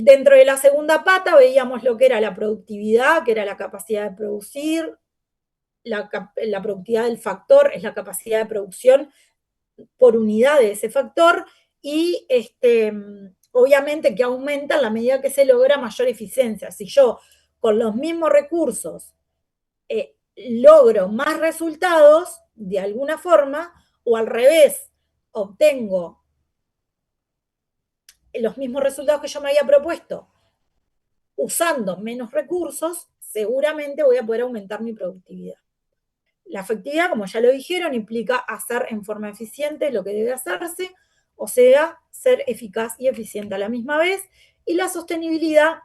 Dentro de la segunda pata veíamos lo que era la productividad, que era la capacidad de producir, la productividad del factor es la capacidad de producción por unidad de ese factor y obviamente que aumenta a la medida que se logra mayor eficiencia. Si yo con los mismos recursos logro más resultados de alguna forma o al revés, obtengo los mismos resultados que yo me había propuesto usando menos recursos, seguramente voy a poder aumentar mi productividad. La efectividad, como ya lo dijeron, implica hacer en forma eficiente lo que debe hacerse, o sea, ser eficaz y eficiente a la misma vez. Y la sostenibilidad,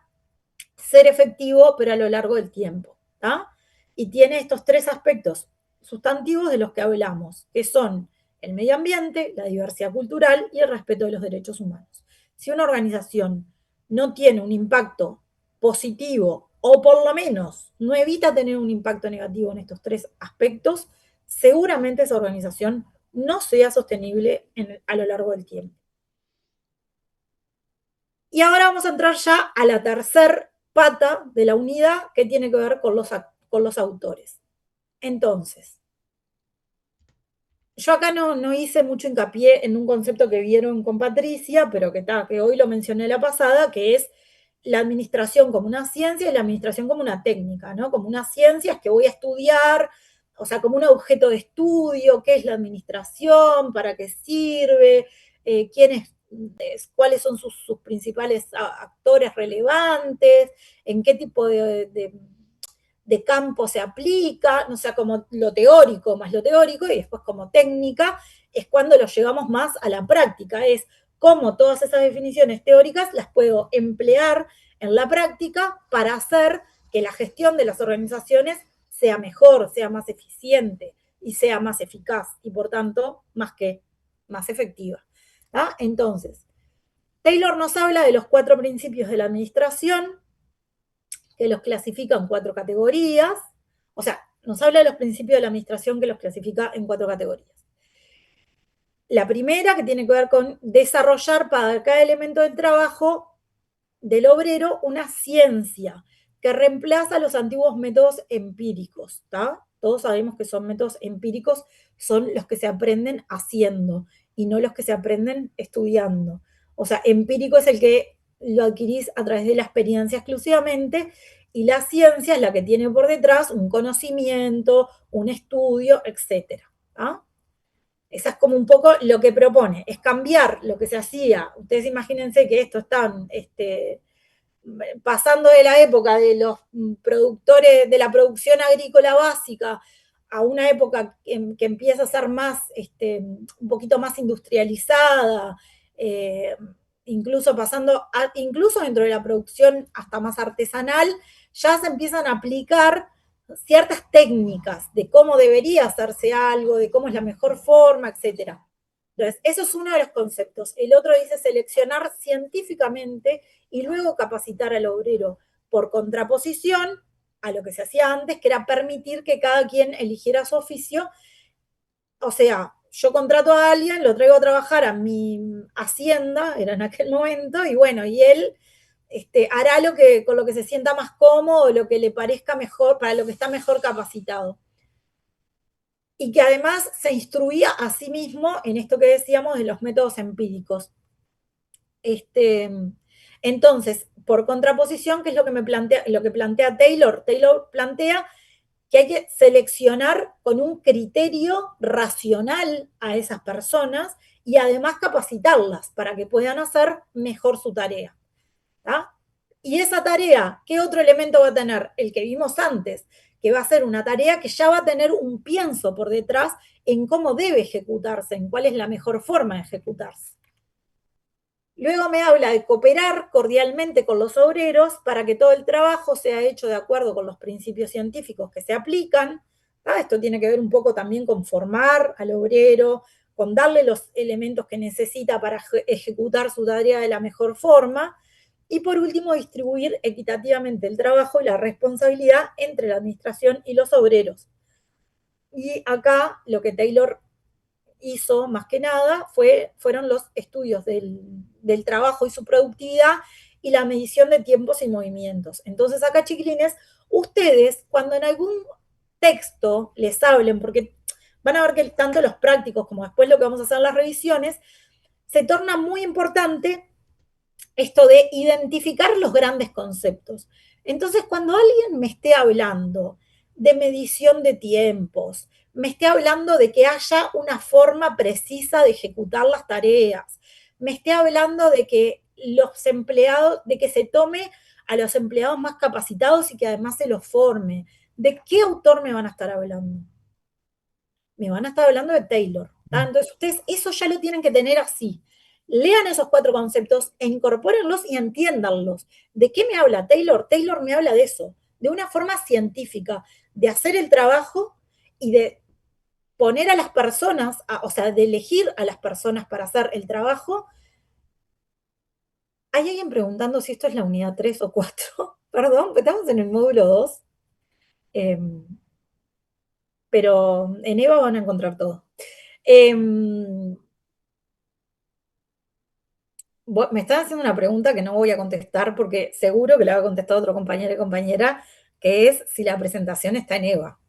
ser efectivo, pero a lo largo del tiempo. ¿tá? Y tiene estos tres aspectos sustantivos de los que hablamos, que son el medio ambiente, la diversidad cultural y el respeto de los derechos humanos. Si una organización no tiene un impacto positivo o por lo menos no evita tener un impacto negativo en estos tres aspectos, seguramente esa organización no sea sostenible a lo largo del tiempo. Y ahora vamos a entrar ya a la tercera pata de la unidad que tiene que ver con los autores. Entonces, yo acá no hice mucho hincapié en un concepto que vieron con Patricia, pero que hoy lo mencioné la pasada, que es la administración como una ciencia y la administración como una técnica, ¿no? Como una ciencia es que voy a estudiar, o sea, como un objeto de estudio, qué es la administración, para qué sirve, cuáles son sus principales actores relevantes, en qué tipo de campo se aplica, o sea, como lo teórico más lo teórico, y después como técnica, es cuando lo llevamos más a la práctica, es cómo todas esas definiciones teóricas las puedo emplear en la práctica para hacer que la gestión de las organizaciones sea mejor, sea más eficiente y sea más eficaz y por tanto más efectiva. ¿tá? Entonces, Taylor nos habla de los 4 principios de la administración, que los clasifica en 4 categorías, o sea, nos habla de los principios de la administración que los clasifica en 4 categorías. La primera, que tiene que ver con desarrollar para cada elemento del trabajo del obrero una ciencia que reemplaza los antiguos métodos empíricos. ¿tá? Todos sabemos que son métodos empíricos, son los que se aprenden haciendo y no los que se aprenden estudiando. O sea, empírico es el que lo adquirís a través de la experiencia exclusivamente y la ciencia es la que tiene por detrás un conocimiento, un estudio, etc. ¿tá? Esa es como un poco lo que propone, es cambiar lo que se hacía. Ustedes imagínense que esto está pasando de la época de los productores, de la producción agrícola básica, a una época que empieza a ser más, un poquito más industrializada, incluso incluso dentro de la producción hasta más artesanal, ya se empiezan a aplicar ciertas técnicas de cómo debería hacerse algo, de cómo es la mejor forma, etcétera. Entonces, eso es uno de los conceptos. El otro dice seleccionar científicamente y luego capacitar al obrero por contraposición a lo que se hacía antes, que era permitir que cada quien eligiera su oficio. O sea, yo contrato a alguien, lo traigo a trabajar a mi hacienda, era en aquel momento, y bueno, y él hará con lo que se sienta más cómodo, lo que le parezca mejor, para lo que está mejor capacitado. Y que además se instruía a sí mismo en esto que decíamos de los métodos empíricos. Entonces, por contraposición, ¿qué es lo que plantea Taylor? Taylor plantea que hay que seleccionar con un criterio racional a esas personas y además capacitarlas para que puedan hacer mejor su tarea. ¿tá? Y esa tarea, ¿qué otro elemento va a tener? El que vimos antes, que va a ser una tarea que ya va a tener un pienso por detrás en cómo debe ejecutarse, en cuál es la mejor forma de ejecutarse. Luego me habla de cooperar cordialmente con los obreros para que todo el trabajo sea hecho de acuerdo con los principios científicos que se aplican. Esto tiene que ver un poco también con formar al obrero, con darle los elementos que necesita para ejecutar su tarea de la mejor forma. Y por último, distribuir equitativamente el trabajo y la responsabilidad entre la administración y los obreros. Y acá lo que Taylor hizo más que nada fueron los estudios del trabajo y su productividad y la medición de tiempos y movimientos. Entonces acá, chiquilines, ustedes cuando en algún texto les hablen, porque van a ver que tanto los prácticos como después lo que vamos a hacer en las revisiones, se torna muy importante esto de identificar los grandes conceptos. Entonces, cuando alguien me esté hablando de medición de tiempos, me esté hablando de que haya una forma precisa de ejecutar las tareas, me esté hablando de que los empleados, de que se tome a los empleados más capacitados y que además se los forme. ¿De qué autor me van a estar hablando? Me van a estar hablando de Taylor. ¿tá? Entonces, ustedes eso ya lo tienen que tener así. Lean esos 4 conceptos, e incorpórenlos y entiéndanlos. ¿De qué me habla Taylor? Taylor me habla de eso, de una forma científica, de hacer el trabajo y de poner a las personas, o sea, de elegir a las personas para hacer el trabajo. Hay alguien preguntando si esto es la unidad 3 o 4. Perdón, estamos en el módulo 2. Pero en EVA van a encontrar todo. Me están haciendo una pregunta que no voy a contestar porque seguro que la va a contestar otro compañero y compañera, que es si la presentación está en EVA.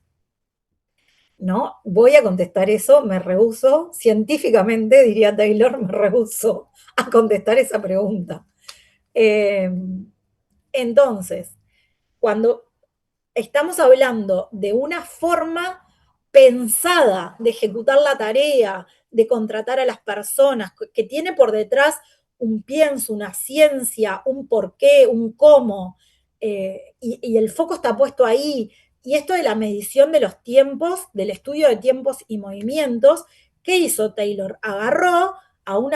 No, voy a contestar eso, me rehúso, científicamente, diría Taylor, me rehúso a contestar esa pregunta. Entonces, cuando estamos hablando de una forma pensada de ejecutar la tarea, de contratar a las personas, que tiene por detrás un pienso, una ciencia, un porqué, un cómo, y el foco está puesto ahí. Y esto de la medición de los tiempos, del estudio de tiempos y movimientos, ¿qué hizo Taylor? Agarró a un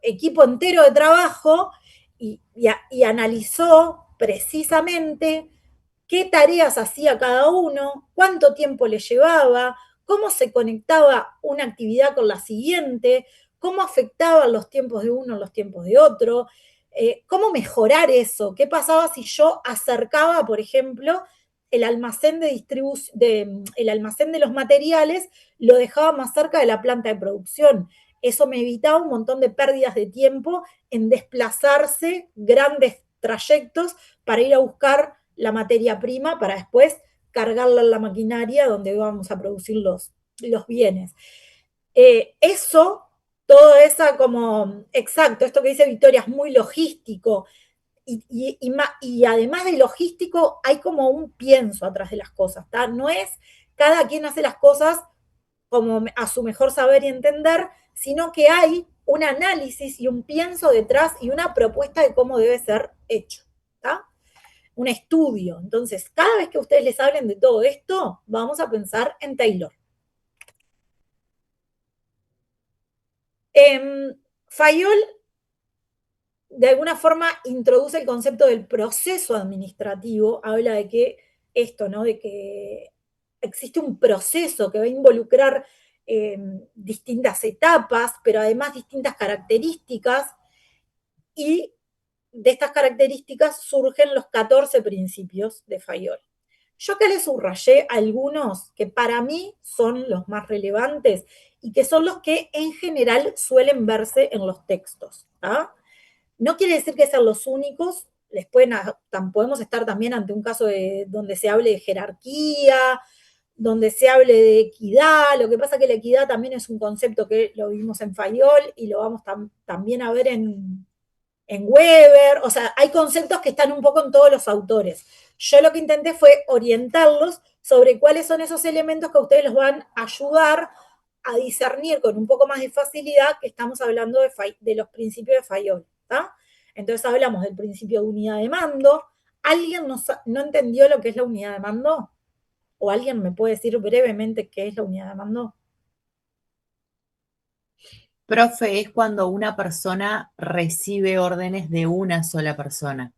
equipo entero de trabajo y analizó precisamente qué tareas hacía cada uno, cuánto tiempo le llevaba, cómo se conectaba una actividad con la siguiente, cómo afectaban los tiempos de uno a los tiempos de otro, cómo mejorar eso, qué pasaba si yo acercaba, por ejemplo, el almacén de distribución, el almacén de los materiales, lo dejaba más cerca de la planta de producción. Eso me evitaba un montón de pérdidas de tiempo en desplazarse grandes trayectos para ir a buscar la materia prima para después cargarla en la maquinaria donde vamos a producir los bienes. Eso, todo esa como, exacto, esto que dice Victoria es muy logístico y además de logístico hay como un pienso atrás de las cosas, ¿tá? No es cada quien hace las cosas como a su mejor saber y entender, sino que hay un análisis y un pienso detrás y una propuesta de cómo debe ser hecho. ¿tá? Un estudio. Entonces, cada vez que ustedes les hablen de todo esto, vamos a pensar en Taylor. Fayol, de alguna forma, introduce el concepto del proceso administrativo, habla de que esto, ¿no? De que existe un proceso que va a involucrar distintas etapas, pero además distintas características, y de estas características surgen los 14 principios de Fayol. Yo acá les subrayé algunos que para mí son los más relevantes y que son los que en general suelen verse en los textos. ¿tá? No quiere decir que sean los únicos, podemos estar también ante un caso donde se hable de jerarquía, donde se hable de equidad. Lo que pasa es que la equidad también es un concepto que lo vimos en Fayol y lo vamos también a ver en Weber, o sea, hay conceptos que están un poco en todos los autores. Yo lo que intenté fue orientarlos sobre cuáles son esos elementos que a ustedes los van a ayudar a discernir con un poco más de facilidad que estamos hablando de los principios de Fayol. ¿tá? Entonces hablamos del principio de unidad de mando. ¿Alguien no entendió lo que es la unidad de mando? ¿O alguien me puede decir brevemente qué es la unidad de mando? Profe, es cuando una persona recibe órdenes de una sola persona.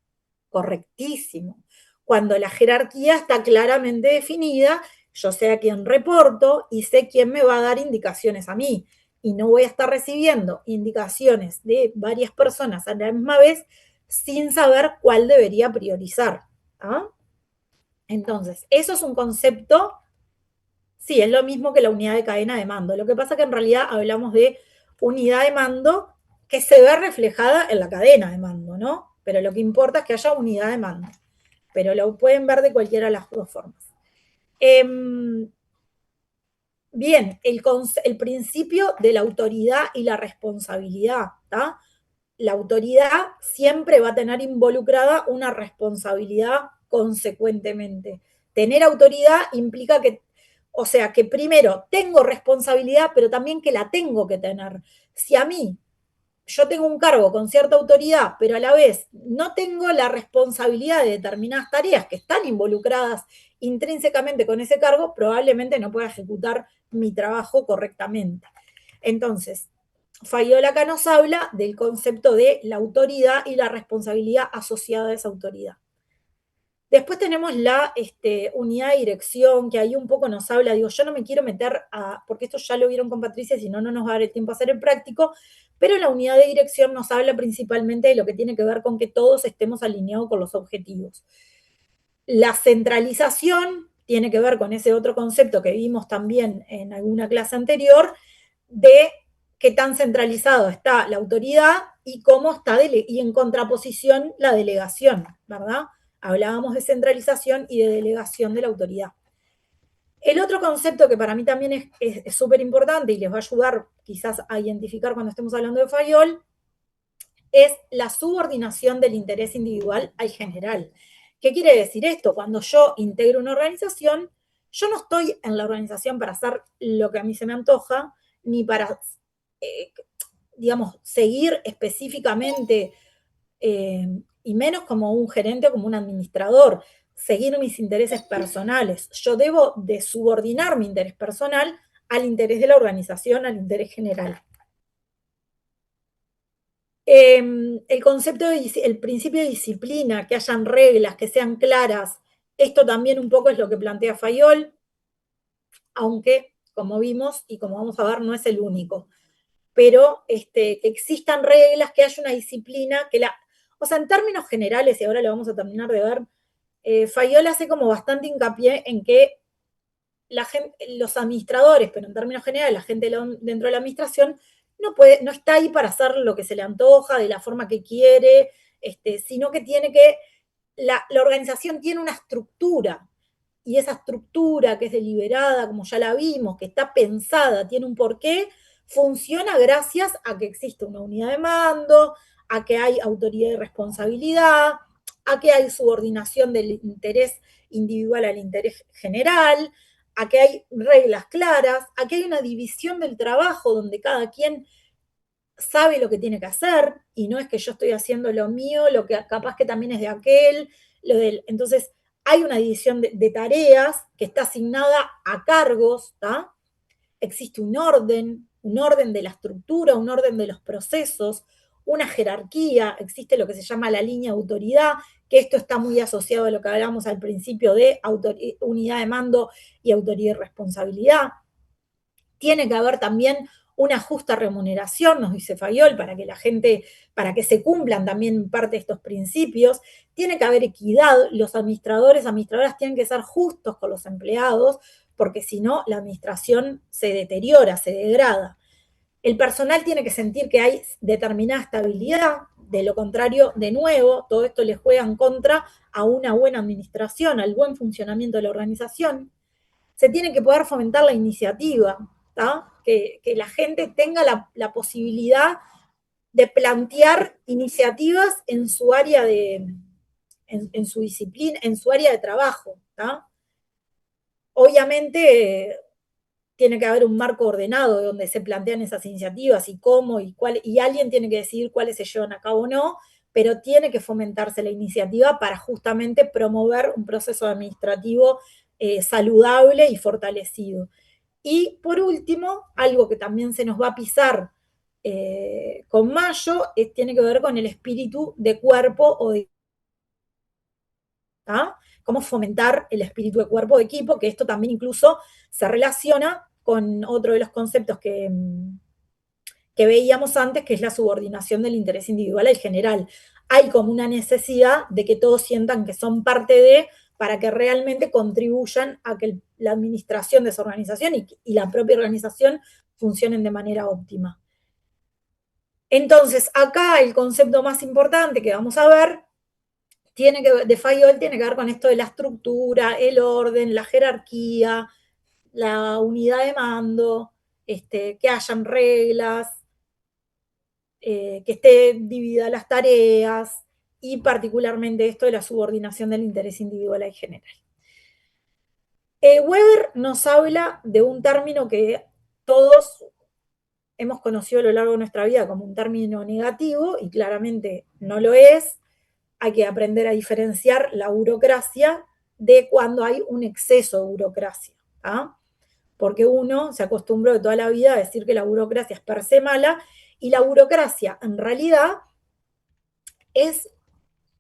Correctísimo. Cuando la jerarquía está claramente definida, yo sé a quién reporto y sé quién me va a dar indicaciones a mí. Y no voy a estar recibiendo indicaciones de varias personas a la misma vez sin saber cuál debería priorizar. ¿ah? Entonces, eso es un concepto, sí, es lo mismo que la unidad de cadena de mando. Lo que pasa es que en realidad hablamos de unidad de mando que se ve reflejada en la cadena de mando, ¿no? pero lo que importa es que haya unidad de mando. Pero lo pueden ver de cualquiera de las dos formas. Bien, el principio de la autoridad y la responsabilidad, ¿tá? La autoridad siempre va a tener involucrada una responsabilidad consecuentemente. Tener autoridad implica que, o sea, que primero tengo responsabilidad, pero también que la tengo que tener. Si a mí yo tengo un cargo con cierta autoridad, pero a la vez no tengo la responsabilidad de determinadas tareas que están involucradas intrínsecamente con ese cargo, probablemente no pueda ejecutar mi trabajo correctamente. Entonces, Fayol acá nos habla del concepto de la autoridad y la responsabilidad asociada a esa autoridad. Después tenemos la unidad de dirección, que ahí un poco nos habla, digo, yo no me quiero meter a, porque esto ya lo vieron con Patricia, si no, no nos va a dar el tiempo a hacer el práctico, pero la unidad de dirección nos habla principalmente de lo que tiene que ver con que todos estemos alineados con los objetivos. La centralización tiene que ver con ese otro concepto que vimos también en alguna clase anterior, de qué tan centralizado está la autoridad y cómo está y en contraposición la delegación, ¿verdad? Hablábamos de centralización y de delegación de la autoridad. El otro concepto que para mí también es súper importante y les va a ayudar quizás a identificar cuando estemos hablando de Fayol, es la subordinación del interés individual al general. ¿Qué quiere decir esto? Cuando yo integro una organización, yo no estoy en la organización para hacer lo que a mí se me antoja, ni para, digamos, seguir específicamente, y menos como un gerente o como un administrador, seguir mis intereses personales. Yo debo de subordinar mi interés personal al interés de la organización, al interés general. El concepto el principio de disciplina, que hayan reglas, que sean claras, esto también un poco es lo que plantea Fayol, aunque, como vimos y como vamos a ver, no es el único. Pero que existan reglas, que haya una disciplina, o sea, en términos generales, y ahora lo vamos a terminar de ver, Fayol hace como bastante hincapié en que los administradores, pero en términos generales, la gente dentro de la administración no está ahí para hacer lo que se le antoja, de la forma que quiere, sino que la organización tiene una estructura, y esa estructura que es deliberada, como ya la vimos, que está pensada, tiene un porqué, funciona gracias a que existe una unidad de mando, a que hay autoridad y responsabilidad, a que hay subordinación del interés individual al interés general, a que hay reglas claras, a que hay una división del trabajo donde cada quien sabe lo que tiene que hacer y no es que yo estoy haciendo lo mío, lo que capaz que también es de aquel, entonces hay una división de tareas que está asignada a cargos, ¿tá? Existe un orden de la estructura, un orden de los procesos, una jerarquía, existe lo que se llama la línea de autoridad, que esto está muy asociado a lo que hablábamos al principio de unidad de mando y autoridad y responsabilidad. Tiene que haber también una justa remuneración, nos dice Fayol, para que se cumplan también parte de estos principios. Tiene que haber equidad, los administradoras tienen que ser justos con los empleados, porque si no, la administración se deteriora, se degrada. El personal tiene que sentir que hay determinada estabilidad, de lo contrario, de nuevo, todo esto le juega en contra a una buena administración, al buen funcionamiento de la organización. Se tiene que poder fomentar la iniciativa, que la gente tenga la posibilidad de plantear iniciativas en su área en su disciplina, en su área de trabajo. Obviamente tiene que haber un marco ordenado donde se plantean esas iniciativas y cómo y alguien tiene que decidir cuáles se llevan a cabo o no, pero tiene que fomentarse la iniciativa para justamente promover un proceso administrativo saludable y fortalecido. Y por último, algo que también se nos va a pisar con Mayo, tiene que ver con el espíritu de cuerpo o de... Cómo fomentar el espíritu de cuerpo de equipo, que esto también incluso se relaciona con otro de los conceptos que veíamos antes, que es la subordinación del interés individual al general. Hay como una necesidad de que todos sientan que son parte de, para que realmente contribuyan a que la administración de esa organización y la propia organización funcionen de manera óptima. Entonces, acá el concepto más importante que vamos a ver de Fayol tiene que ver con esto de la estructura, el orden, la jerarquía, la unidad de mando, que hayan reglas, que estén divididas las tareas y particularmente esto de la subordinación del interés individual en general. Weber nos habla de un término que todos hemos conocido a lo largo de nuestra vida como un término negativo y claramente no lo es. Hay que aprender a diferenciar la burocracia de cuando hay un exceso de burocracia. ¿Ah? Porque uno se acostumbró de toda la vida a decir que la burocracia es per se mala y la burocracia en realidad es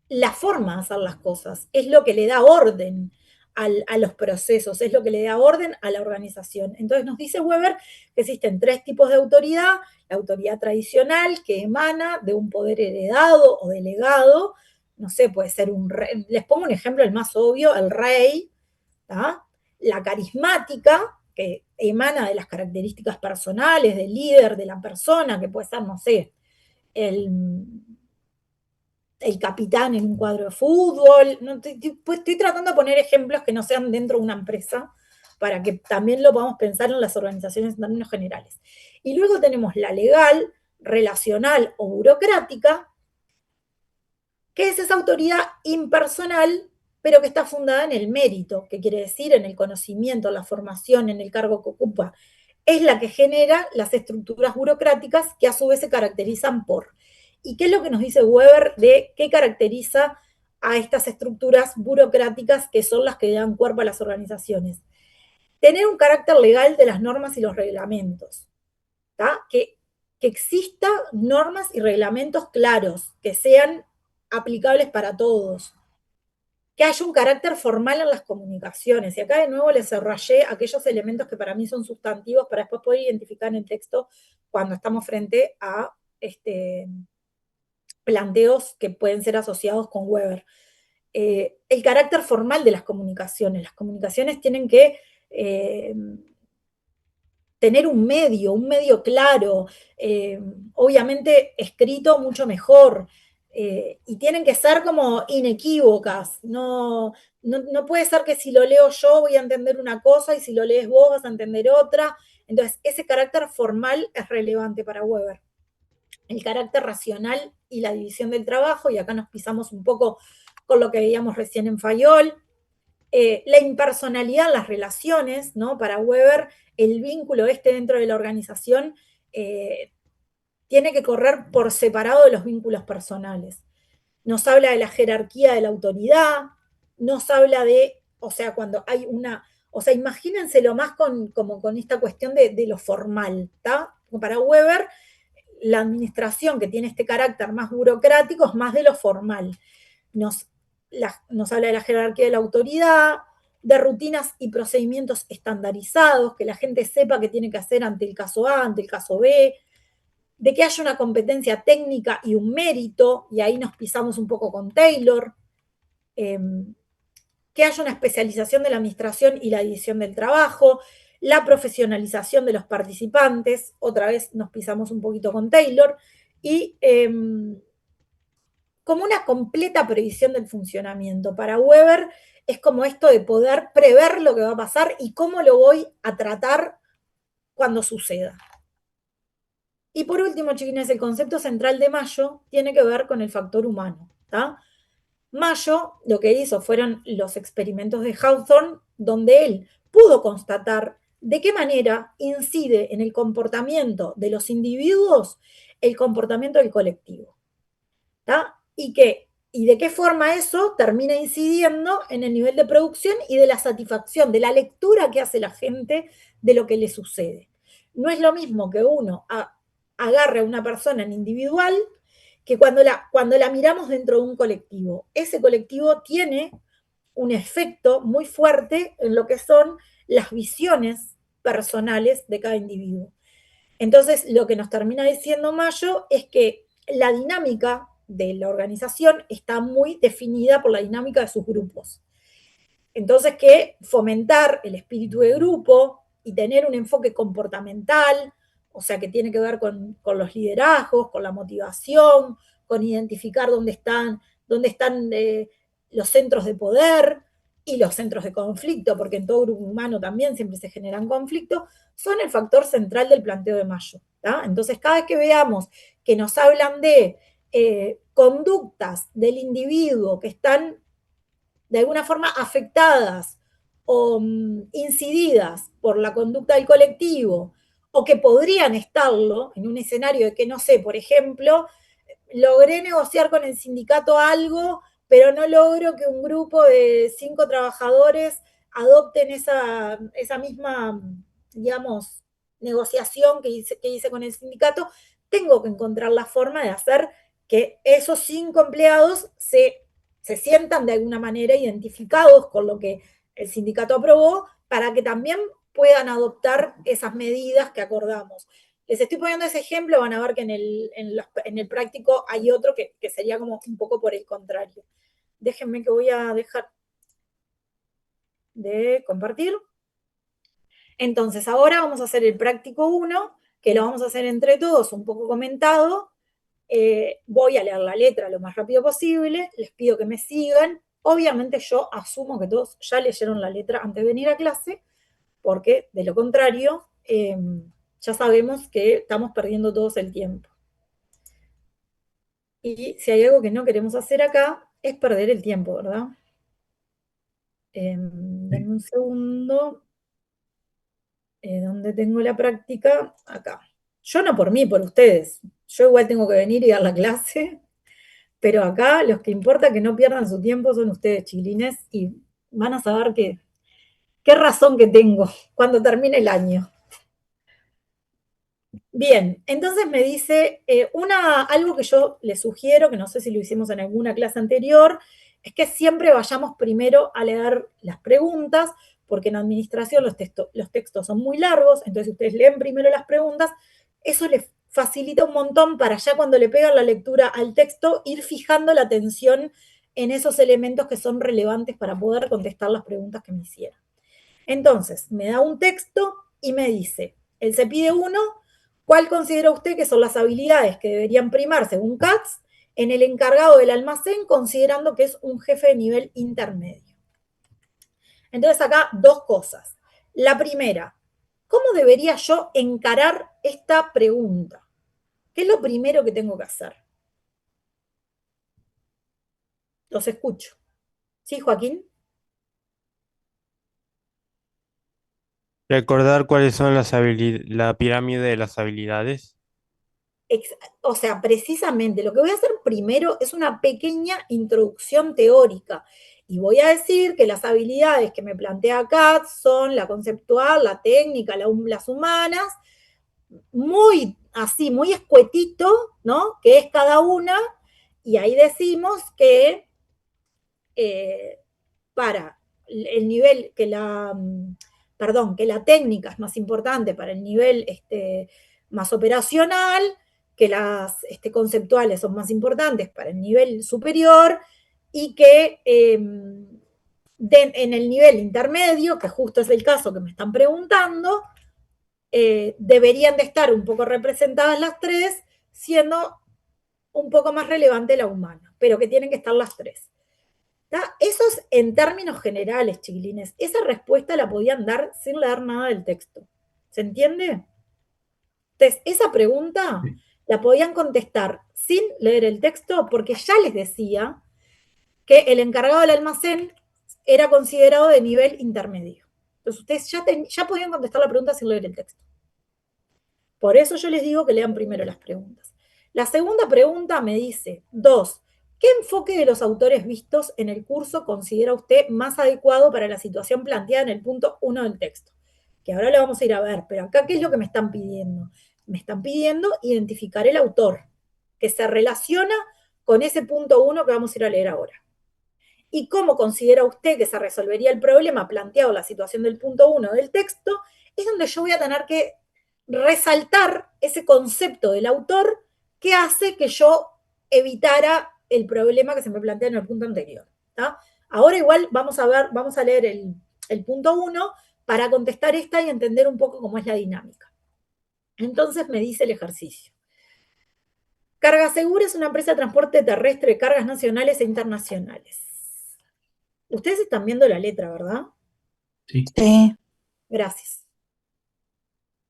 la forma de hacer las cosas, es lo que le da orden a los procesos, es lo que le da orden a la organización. Entonces nos dice Weber que existen 3 tipos de autoridad: la autoridad tradicional, que emana de un poder heredado o delegado, no sé, puede ser un rey, les pongo un ejemplo, el más obvio, el rey, ¿tá? La carismática, que emana de las características personales del líder, de la persona, que puede ser, no sé, el capitán en un cuadro de fútbol. No, estoy tratando de poner ejemplos que no sean dentro de una empresa para que también lo podamos pensar en las organizaciones en términos generales. Y luego tenemos la legal, relacional o burocrática, que es esa autoridad impersonal, pero que está fundada en el mérito, que quiere decir en el conocimiento, la formación, en el cargo que ocupa. Es la que genera las estructuras burocráticas que a su vez se caracterizan por. ¿Y qué es lo que nos dice Weber de qué caracteriza a estas estructuras burocráticas que son las que dan cuerpo a las organizaciones? Tener un carácter legal de las normas y los reglamentos, que exista normas y reglamentos claros, que sean aplicables para todos, que haya un carácter formal en las comunicaciones. Y acá de nuevo les rayé aquellos elementos que para mí son sustantivos para después poder identificar en el texto cuando estamos frente a planteos que pueden ser asociados con Weber. El carácter formal de las comunicaciones. Las comunicaciones tienen que tener un medio claro, obviamente escrito mucho mejor, y tienen que ser como inequívocas. No puede ser que si lo leo yo voy a entender una cosa y si lo lees vos vas a entender otra. Entonces, ese carácter formal es relevante para Weber. El carácter racional y la división del trabajo, y acá nos pisamos un poco con lo que veíamos recién en Fayol. La impersonalidad en las relaciones, ¿no? Para Weber, el vínculo dentro de la organización tiene que correr por separado de los vínculos personales. Nos habla de la jerarquía de la autoridad, nos habla de, o sea, cuando hay una, o sea, imagínenselo más como con esta cuestión de lo formal, ¿tá? Para Weber, la administración que tiene este carácter más burocrático es más de lo formal. Nos habla de la jerarquía de la autoridad, de rutinas y procedimientos estandarizados, que la gente sepa qué tiene que hacer ante el caso A, ante el caso B, de que haya una competencia técnica y un mérito, y ahí nos pisamos un poco con Taylor, que haya una especialización de la administración y la división del trabajo, la profesionalización de los participantes, otra vez nos pisamos un poquito con Taylor, y como una completa previsión del funcionamiento. Para Weber es como esto de poder prever lo que va a pasar y cómo lo voy a tratar cuando suceda. Y por último, chiquines, el concepto central de Mayo tiene que ver con el factor humano. ¿tá? Mayo lo que hizo fueron los experimentos de Hawthorne, donde él pudo constatar de qué manera incide en el comportamiento de los individuos el comportamiento del colectivo. ¿tá? Y de qué forma eso termina incidiendo en el nivel de producción y de la satisfacción, de la lectura que hace la gente de lo que le sucede. No es lo mismo que uno agarre a una persona en individual que cuando la miramos dentro de un colectivo. Ese colectivo tiene un efecto muy fuerte en lo que son las visiones personales de cada individuo. Entonces, lo que nos termina diciendo Mayo es que la dinámica de la organización está muy definida por la dinámica de sus grupos. Entonces, que fomentar el espíritu de grupo y tener un enfoque comportamental o sea, que tiene que ver con los liderazgos, con la motivación, con identificar dónde están los centros de poder y los centros de conflicto, porque en todo grupo humano también siempre se generan conflictos, son el factor central del planteo de Mayo. ¿tá? Entonces, cada vez que veamos que nos hablan de conductas del individuo que están de alguna forma afectadas o incididas por la conducta del colectivo, o que podrían estarlo en un escenario de que, no sé, por ejemplo, logré negociar con el sindicato algo, pero no logro que un grupo de 5 trabajadores adopten esa misma, digamos, negociación que hice con el sindicato, tengo que encontrar la forma de hacer que esos 5 empleados se sientan de alguna manera identificados con lo que el sindicato aprobó para que también puedan adoptar esas medidas que acordamos. Les estoy poniendo ese ejemplo, van a ver que en el práctico hay otro que sería como un poco por el contrario. Déjenme que voy a dejar de compartir. Entonces, ahora vamos a hacer el práctico 1, que lo vamos a hacer entre todos, un poco comentado. Voy a leer la letra lo más rápido posible, les pido que me sigan. Obviamente yo asumo que todos ya leyeron la letra antes de venir a clase, porque de lo contrario, ya sabemos que estamos perdiendo todos el tiempo. Y si hay algo que no queremos hacer acá, es perder el tiempo, ¿verdad? Denme un segundo. ¿Dónde tengo la práctica? Acá. Yo no por mí, por ustedes. Yo igual tengo que venir y dar la clase, pero acá los que importa que no pierdan su tiempo son ustedes, chilines, y van a saber qué razón que tengo cuando termine el año. Bien, entonces me dice, algo que yo les sugiero, que no sé si lo hicimos en alguna clase anterior, es que siempre vayamos primero a leer las preguntas, porque en administración los textos son muy largos, entonces si ustedes leen primero las preguntas, eso les facilita un montón para ya cuando le pegan la lectura al texto, ir fijando la atención en esos elementos que son relevantes para poder contestar las preguntas que me hicieron. Entonces, me da un texto y me dice, él se pide uno, ¿cuál considera usted que son las habilidades que deberían primar según Katz en el encargado del almacén, considerando que es un jefe de nivel intermedio? Entonces acá dos cosas. La primera, ¿cómo debería yo encarar esta pregunta? ¿Qué es lo primero que tengo que hacer? Los escucho. ¿Sí, Joaquín? Recordar cuáles son la pirámide de las habilidades. O sea, precisamente lo que voy a hacer primero es una pequeña introducción teórica y voy a decir que las habilidades que me plantea Katz son la conceptual, la técnica, las humanas, muy así, muy escuetito, ¿no? Que es cada una, y ahí decimos que para el nivel, que la técnica es más importante para el nivel más operacional, que las conceptuales son más importantes para el nivel superior y que en el nivel intermedio, que justo es el caso que me están preguntando, deberían de estar un poco representadas las tres, siendo un poco más relevante la humana, pero que tienen que estar las tres. Eso es en términos generales, chiquilines. Esa respuesta la podían dar sin leer nada del texto. ¿Se entiende? Entonces, esa pregunta la podían contestar sin leer el texto porque ya les decía que el encargado del almacén era considerado de nivel intermedio. Entonces, ustedes ya podían contestar la pregunta sin leer el texto. Por eso yo les digo que lean primero las preguntas. La segunda pregunta me dice, 2, ¿qué enfoque de los autores vistos en el curso considera usted más adecuado para la situación planteada en el punto 1 del texto? Que ahora lo vamos a ir a ver, pero acá, ¿qué es lo que me están pidiendo? Me están pidiendo identificar el autor, que se relaciona con ese punto 1 que vamos a ir a leer ahora. ¿Y cómo considera usted que se resolvería el problema planteado en la situación del punto 1 del texto? Es donde yo voy a tener que resaltar ese concepto del autor que hace que yo evitara el problema que se me plantea en el punto anterior. ¿tá? Ahora igual vamos a leer el punto 1 para contestar esta y entender un poco cómo es la dinámica. Entonces me dice el ejercicio. Carga Segura es una empresa de transporte terrestre de cargas nacionales e internacionales. Ustedes están viendo la letra, ¿verdad? Sí. Sí. Gracias.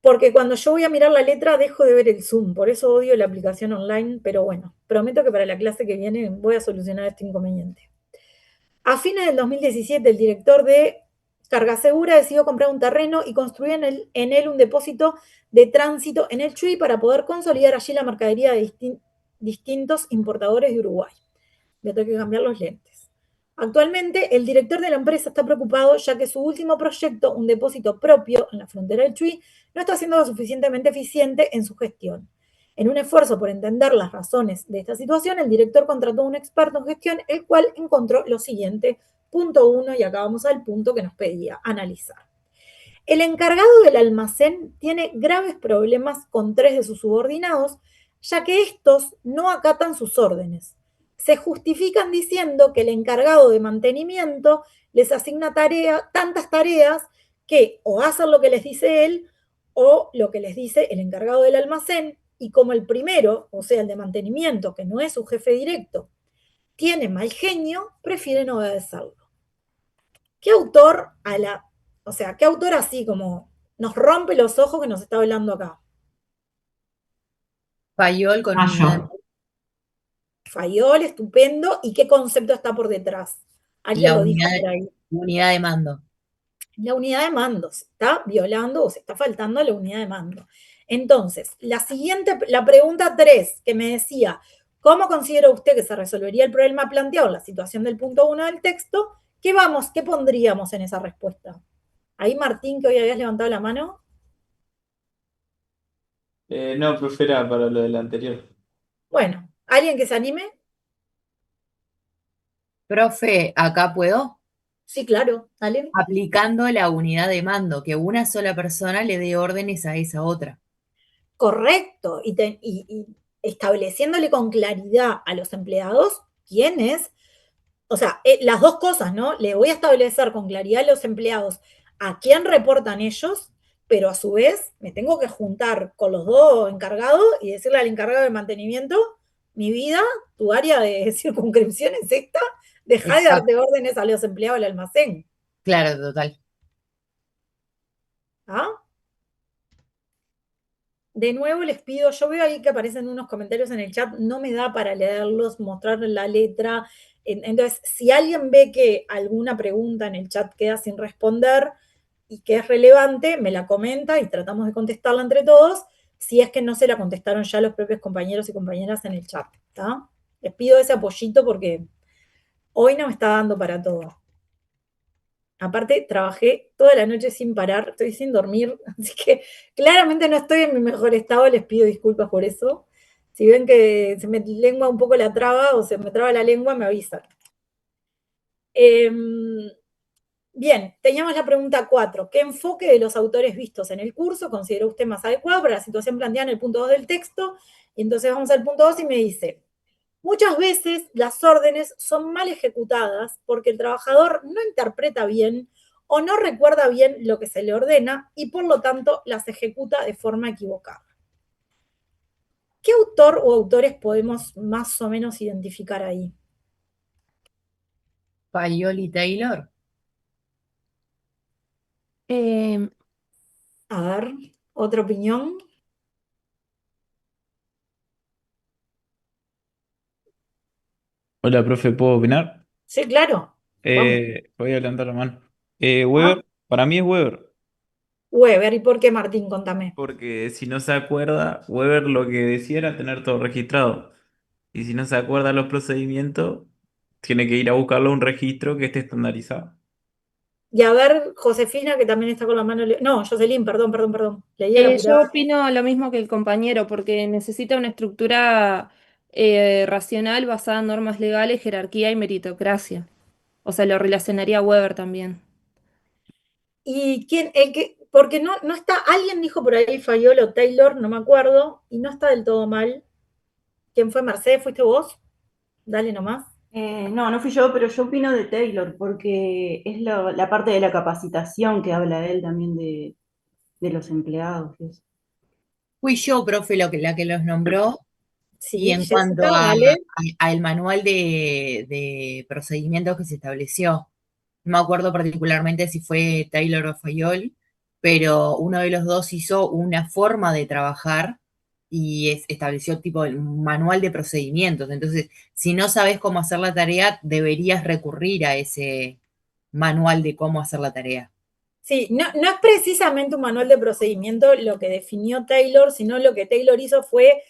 Porque cuando yo voy a mirar la letra dejo de ver el Zoom, por eso odio la aplicación online, pero bueno, prometo que para la clase que viene voy a solucionar este inconveniente. A fines del 2017, el director de Carga Segura decidió comprar un terreno y construir en él un depósito de tránsito en el Chuy para poder consolidar allí la mercadería de distintos importadores de Uruguay. Voy a tener que cambiar los lentes. Actualmente, el director de la empresa está preocupado ya que su último proyecto, un depósito propio en la frontera del Chuy, no está siendo lo suficientemente eficiente en su gestión. En un esfuerzo por entender las razones de esta situación, el director contrató a un experto en gestión, el cual encontró lo siguiente, punto 1, y acá vamos al punto que nos pedía, analizar. El encargado del almacén tiene graves problemas con 3 de sus subordinados, ya que estos no acatan sus órdenes. Se justifican diciendo que el encargado de mantenimiento les asigna tantas tareas que o hacen lo que les dice él o lo que les dice el encargado del almacén, y como el primero, o sea, el de mantenimiento, que no es su jefe directo, tiene mal genio, prefieren obedecerlo. ¿Qué autor qué autor así como nos rompe los ojos que nos está hablando acá? Fayol con unidad. Fayol, estupendo. ¿Y qué concepto está por detrás? Alguien La lo dijo unidad, por ahí. unidad de mando. La unidad de mando se está violando o se está faltando a la unidad de mando. Entonces, la pregunta 3, que me decía, ¿cómo considera usted que se resolvería el problema planteado en la situación del punto 1 del texto? ¿Qué pondríamos en esa respuesta? Ahí, Martín, que hoy habías levantado la mano. No, profe, era para lo del anterior. Bueno, ¿alguien que se anime? Profe, acá puedo, Sí, claro, dale. aplicando la unidad de mando, que una sola persona le dé órdenes a esa otra. Correcto. Y estableciéndole con claridad a los empleados quién es, o sea, las dos cosas, ¿no? Le voy a establecer con claridad a los empleados a quién reportan ellos, pero a su vez me tengo que juntar con los dos encargados y decirle al encargado de mantenimiento, mi vida, tu área de circunscripción es esta, deja de Exacto. darte órdenes a los empleados del almacén. Claro, total. ¿Ah? De nuevo les pido, yo veo ahí que aparecen unos comentarios en el chat, no me da para leerlos, mostrar la letra. Entonces, si alguien ve que alguna pregunta en el chat queda sin responder y que es relevante, me la comenta y tratamos de contestarla entre todos, si es que no se la contestaron ya los propios compañeros y compañeras en el chat. ¿Está? Les pido ese apoyito porque hoy no me está dando para todo. Aparte, trabajé toda la noche sin parar, estoy sin dormir, así que claramente no estoy en mi mejor estado, les pido disculpas por eso. Si ven que se me lengua un poco la traba o se me traba la lengua, me avisan. Bien, teníamos la pregunta 4. ¿Qué enfoque de los autores vistos en el curso considera usted más adecuado para la situación planteada en el punto 2 del texto? Y entonces vamos al punto 2 y me dice, muchas veces las órdenes son mal ejecutadas porque el trabajador no interpreta bien o no recuerda bien lo que se le ordena y por lo tanto las ejecuta de forma equivocada. ¿Qué autor o autores podemos más o menos identificar ahí? Fayol y Taylor. A ver, ¿otra opinión? Hola, profe, ¿puedo opinar? Sí, claro. Vamos. Voy a levantar la mano. ¿Ah? Weber, para mí es Weber, Weber, ¿y por qué Martín? Contame. porque si no se acuerda, Weber lo que decía era tener todo registrado. Y si no se acuerda los procedimientos, tiene que ir a buscarlo a un registro que esté estandarizado. Y a ver, Josefina, que también está con la mano. No, Jocelyn, perdón. Leí el Yo apurado. opino lo mismo que el compañero, porque necesita una estructura racional basada en normas legales, jerarquía y meritocracia. O sea, lo relacionaría a Weber también. ¿Y quién? Porque no está, alguien dijo por ahí Fayol o Taylor, no me acuerdo, y no está del todo mal. ¿Quién fue? Mercedes, ¿fuiste vos? Dale nomás. No, no fui yo, pero yo opino de Taylor, porque es la parte de la capacitación que habla él también de los empleados. Y eso. Fui yo, profe, la que los nombró. Y Sí, en cuanto Jessica, dale. al manual de procedimientos que se estableció, no me acuerdo particularmente si fue Taylor o Fayol, pero uno de los dos hizo una forma de trabajar y estableció tipo un manual de procedimientos. Entonces, si no sabes cómo hacer la tarea, deberías recurrir a ese manual de cómo hacer la tarea. Sí, no es precisamente un manual de procedimiento lo que definió Taylor, sino lo que Taylor hizo fue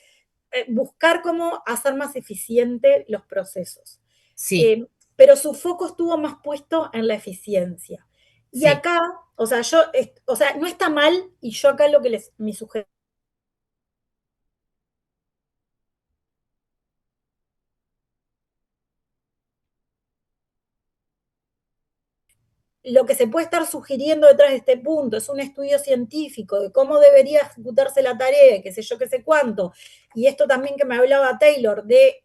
buscar cómo hacer más eficiente los procesos. Sí, Eh, pero su foco estuvo más puesto en la eficiencia. Y sí. acá, o sea, no está mal, y yo acá lo que mi sugerencia, lo que se puede estar sugiriendo detrás de este punto es un estudio científico de cómo debería ejecutarse la tarea, qué sé yo, qué sé cuánto, y esto también que me hablaba Taylor de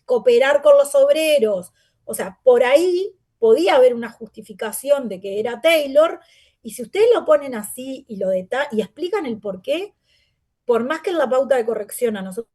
cooperar con los obreros, o sea, por ahí podía haber una justificación de que era Taylor, y si ustedes lo ponen así y y explican el por qué, por más que en la pauta de corrección a nosotros